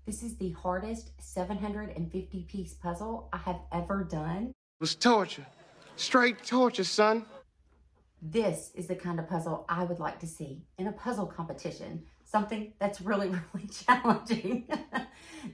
This is the hardest 750-piece puzzle I have ever done. It was torture. Straight torture, son. This is the kind of puzzle I would like to see in a puzzle competition. Something that's really, really challenging.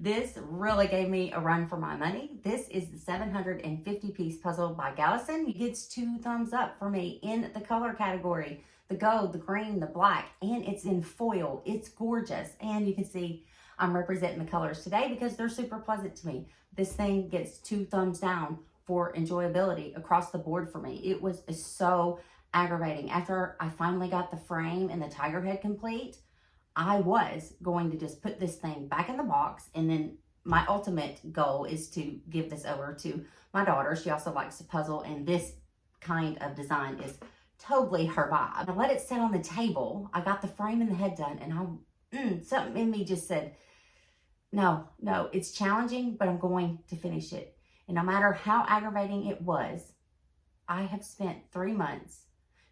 This really gave me a run for my money. This is the 750-piece puzzle by Galison. It gets 2 thumbs up for me in the color category. The gold, the green, the black, and it's in foil. It's gorgeous. And you can see I'm representing the colors today because they're super pleasant to me. This thing gets 2 thumbs down for enjoyability across the board for me. It was so aggravating. After I finally got the frame and the tiger head complete, I was going to just put this thing back in the box, and then my ultimate goal is to give this over to my daughter. She also likes to puzzle, and this kind of design is totally her vibe. I let it sit on the table. I got the frame and the head done, and something in me just said, no, it's challenging, but I'm going to finish it. And no matter how aggravating it was, I have spent 3 months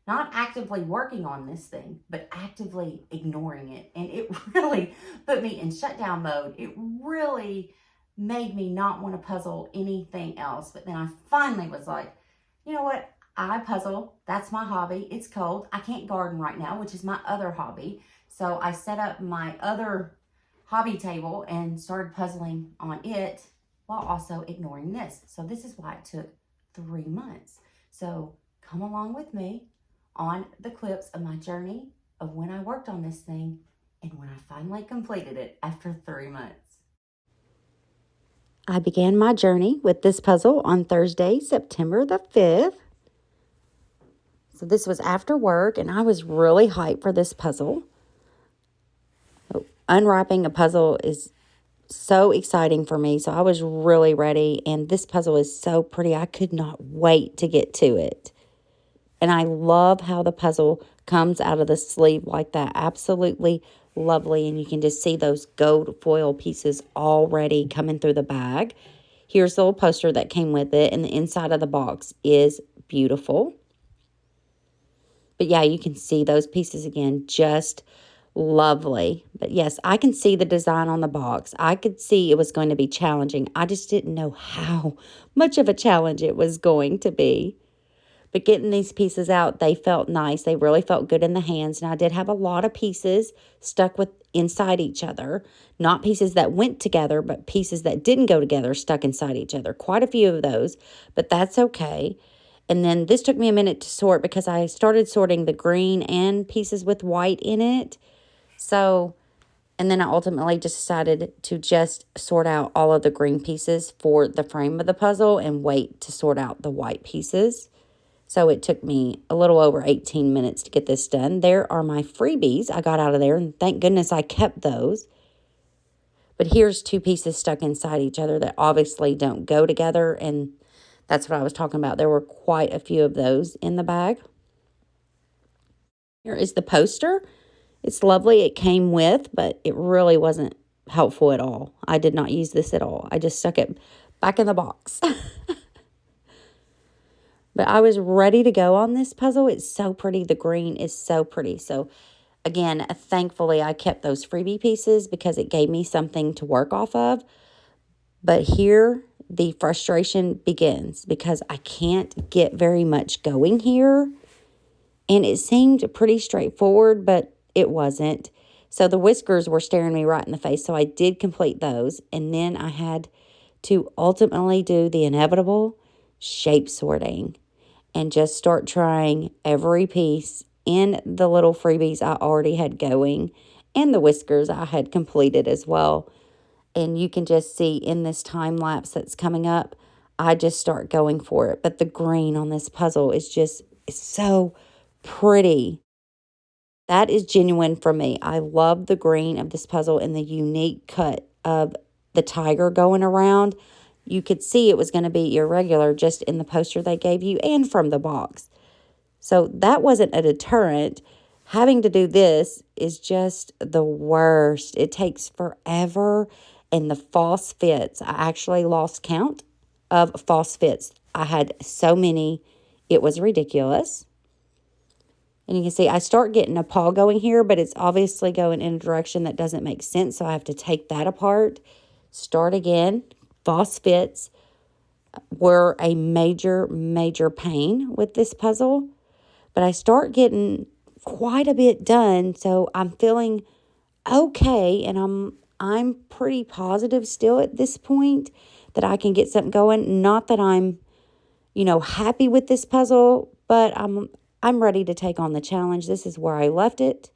not actively working on this thing, but actively ignoring it. And it really put me in shutdown mode. It really made me not want to puzzle anything else. But then I finally was like, you know what? I puzzle. That's my hobby. It's cold. I can't garden right now, which is my other hobby. So I set up my other hobby table and started puzzling on it while also ignoring this. So this is why it took 3 months. So come along with me on the clips of my journey of when I worked on this thing and when I finally completed it after 3 months. I began my journey with this puzzle on Thursday, September the 5th. So this was after work, and I was really hyped for this puzzle. Unwrapping a puzzle is so exciting for me, so I was really ready, and this puzzle is so pretty. I could not wait to get to it. And I love how the puzzle comes out of the sleeve like that. Absolutely lovely, and you can just see those gold foil pieces already coming through the bag. Here's the little poster that came with it, and the inside of the box is beautiful. But yeah, you can see those pieces again, just lovely. But yes, I can see the design on the box. I could see it was going to be challenging. I just didn't know how much of a challenge it was going to be. But getting these pieces out, they felt nice. They really felt good in the hands. And I did have a lot of pieces stuck with inside each other. Not pieces that went together, but pieces that didn't go together stuck inside each other. Quite a few of those, but that's okay. And then this took me a minute to sort because I started sorting the green and pieces with white in it. So, and then I ultimately just decided to just sort out all of the green pieces for the frame of the puzzle and wait to sort out the white pieces. So it took me a little over 18 minutes to get this done. There are my freebies I got out of there, and thank goodness I kept those. But here's 2 pieces stuck inside each other that obviously don't go together, and that's what I was talking about. There were quite a few of those in the bag. Here is the poster. It's lovely. It came with, but it really wasn't helpful at all. I did not use this at all. I just stuck it back in the box. But I was ready to go on this puzzle. It's so pretty. The green is so pretty. So, again, thankfully, I kept those freebie pieces because it gave me something to work off of. But here, the frustration begins because I can't get very much going here. And it seemed pretty straightforward, but it wasn't. So the whiskers were staring me right in the face. So I did complete those. And then I had to ultimately do the inevitable shape sorting and just start trying every piece in the little freebies I already had going and the whiskers I had completed as well. And you can just see in this time lapse that's coming up, I just start going for it. But the green on this puzzle is just so pretty. That is genuine for me. I love the green of this puzzle and the unique cut of the tiger going around. You could see it was going to be irregular just in the poster they gave you and from the box. So that wasn't a deterrent. Having to do this is just the worst. It takes forever. And the false fits, I actually lost count of false fits. I had so many, it was ridiculous. And you can see I start getting a paw going here, but it's obviously going in a direction that doesn't make sense. So I have to take that apart, start again. False fits were a major, major pain with this puzzle. But I start getting quite a bit done. So I'm feeling okay. And I'm pretty positive still at this point that I can get something going. Not that I'm, happy with this puzzle, but I'm ready to take on the challenge. This is where I left it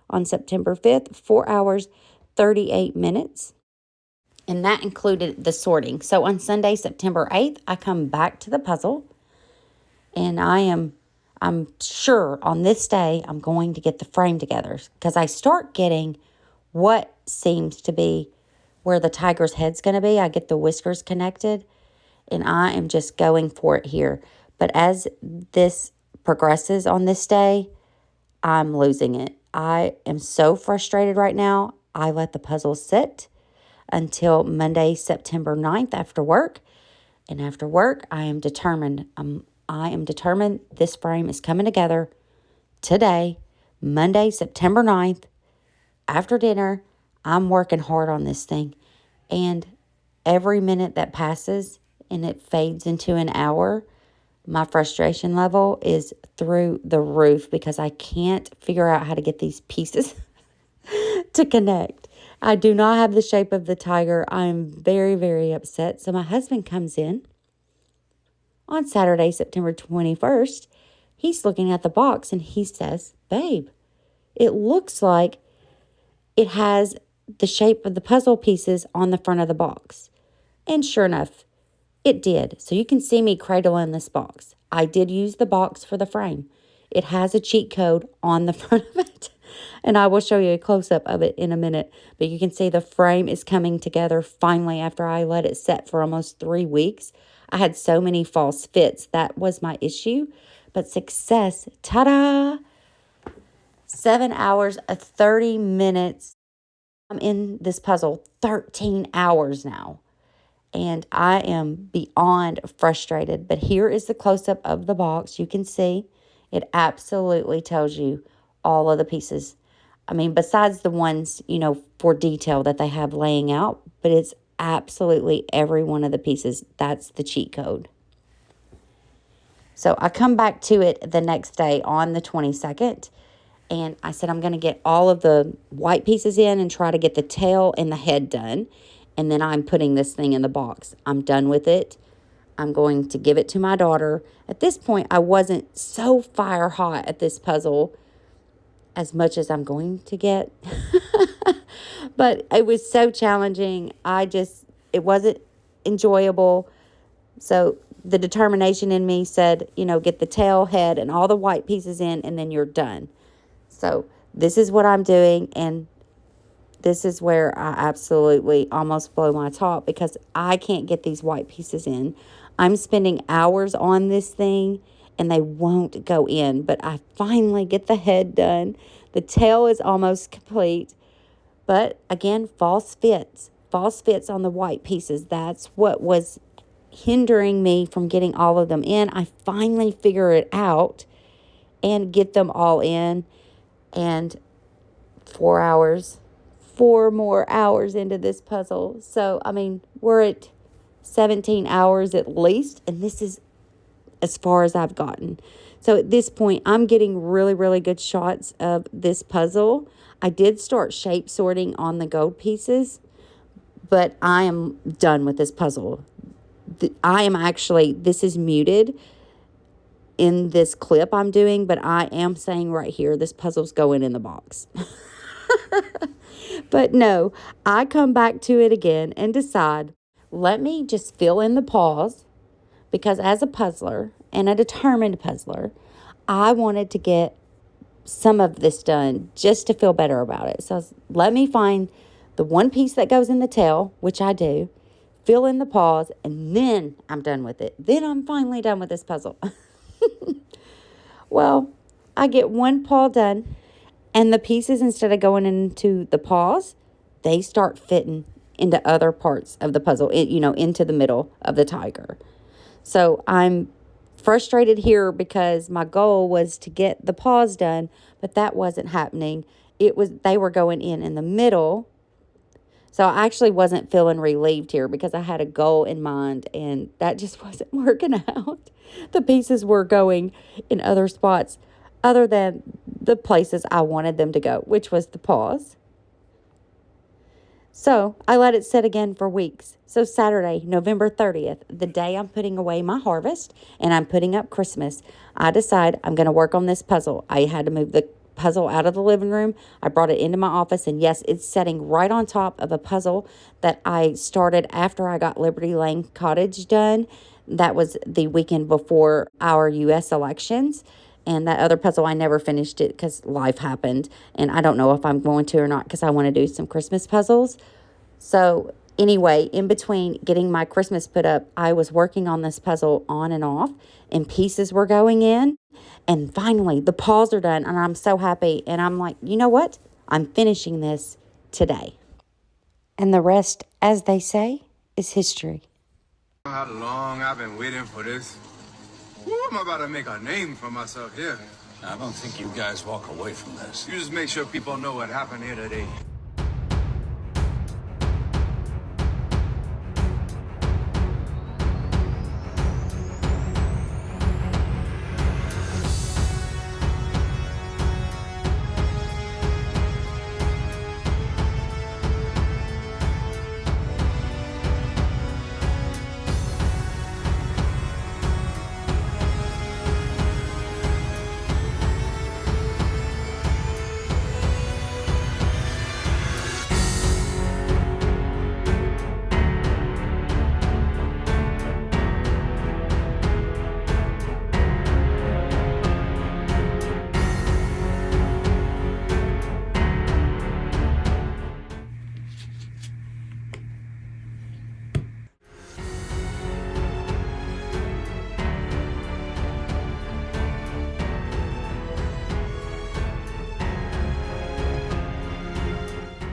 on September 5th, 4 hours, 38 minutes. And that included the sorting. So on Sunday, September 8th, I come back to the puzzle. And I'm sure on this day, I'm going to get the frame together. Because I start getting what seems to be where the tiger's head's going to be. I get the whiskers connected. And I am just going for it here. But as this progresses on this day, I'm losing it. I am so frustrated right now. I let the puzzle sit until Monday, September 9th after work. And after work, I am determined. I am determined this frame is coming together today, Monday, September 9th. After dinner, I'm working hard on this thing. And every minute that passes and it fades into an hour, my frustration level is through the roof because I can't figure out how to get these pieces to connect. I do not have the shape of the tiger. I'm very, very upset. So my husband comes in on Saturday, September 21st. He's looking at the box and he says, "Babe, it looks like it has the shape of the puzzle pieces on the front of the box." And sure enough, it did. So you can see me cradling this box. I did use the box for the frame. It has a cheat code on the front of it. And I will show you a close-up of it in a minute. But you can see the frame is coming together finally after I let it set for almost 3 weeks. I had so many false fits. That was my issue. But success, ta-da! 7 hours, 30 minutes. I'm in this puzzle 13 hours now. And I am beyond frustrated. But here is the close-up of the box. You can see it absolutely tells you all of the pieces. I mean, besides the ones, for detail that they have laying out. But it's absolutely every one of the pieces. That's the cheat code. So I come back to it the next day on the 22nd. And I said I'm going to get all of the white pieces in and try to get the tail and the head done. And then I'm putting this thing in the box. I'm done with it. I'm going to give it to my daughter. At this point, I wasn't so fire hot at this puzzle as much as I'm going to get. But it was so challenging. It wasn't enjoyable. So the determination in me said, get the tail, head, and all the white pieces in, and then you're done. So this is what I'm doing, and this is where I absolutely almost blow my top because I can't get these white pieces in. I'm spending hours on this thing and they won't go in. But I finally get the head done. The tail is almost complete. But again, false fits. False fits on the white pieces. That's what was hindering me from getting all of them in. I finally figure it out and get them all in. And 4 more hours into this puzzle. So, we're at 17 hours at least, and this is as far as I've gotten. So at this point, I'm getting really, really good shots of this puzzle. I did start shape sorting on the gold pieces, but I am done with this puzzle. This is muted in this clip I'm doing, but I am saying right here, this puzzle's going in the box. But no, I come back to it again and decide, let me just fill in the pause, because as a puzzler and a determined puzzler, I wanted to get some of this done just to feel better about it. So let me find the one piece that goes in the tail, which I do, fill in the pause, and then I'm done with it. Then I'm finally done with this puzzle. Well, I get one paw done, and the pieces, instead of going into the paws, they start fitting into other parts of the puzzle, into the middle of the tiger. So I'm frustrated here because my goal was to get the paws done, but that wasn't happening. They were going in the middle. So I actually wasn't feeling relieved here because I had a goal in mind and that just wasn't working out. The pieces were going in other spots other than the places I wanted them to go, which was the paws. So I let it sit again for weeks. So Saturday, November 30th, the day I'm putting away my harvest and I'm putting up Christmas, I decide I'm going to work on this puzzle. I had to move the puzzle out of the living room. I brought it into my office, and yes, it's sitting right on top of a puzzle that I started after I got Liberty Lane Cottage done. That was the weekend before our U.S. elections. And that other puzzle, I never finished it because life happened. And I don't know if I'm going to or not because I want to do some Christmas puzzles. So anyway, in between getting my Christmas put up, I was working on this puzzle on and off, and pieces were going in. And finally, the paws are done, and I'm so happy. And I'm like, you know what? I'm finishing this today. And the rest, as they say, is history. How long I've been waiting for this. Woo, I'm about to make a name for myself here. I don't think you guys walk away from this. You just make sure people know what happened here today.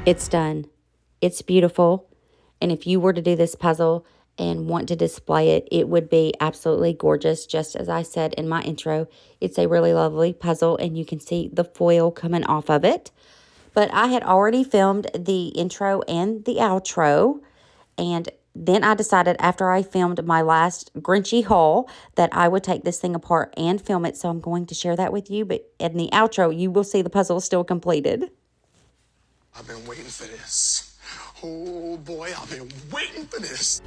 It's done. It's beautiful. And if you were to do this puzzle and want to display it, it would be absolutely gorgeous. Just as I said in my intro, it's a really lovely puzzle and you can see the foil coming off of it. But I had already filmed the intro and the outro. And then I decided after I filmed my last Grinchy haul that I would take this thing apart and film it. So I'm going to share that with you. But in the outro, you will see the puzzle still completed. I've been waiting for this. Oh boy, I've been waiting for this.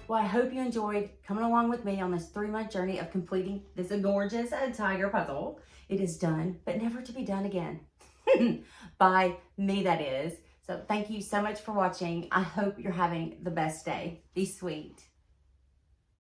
Well, I hope you enjoyed coming along with me on this 3-month journey of completing this gorgeous tiger puzzle. It is done, but never to be done again. By me, that is. So thank you so much for watching. I hope you're having the best day. Be sweet.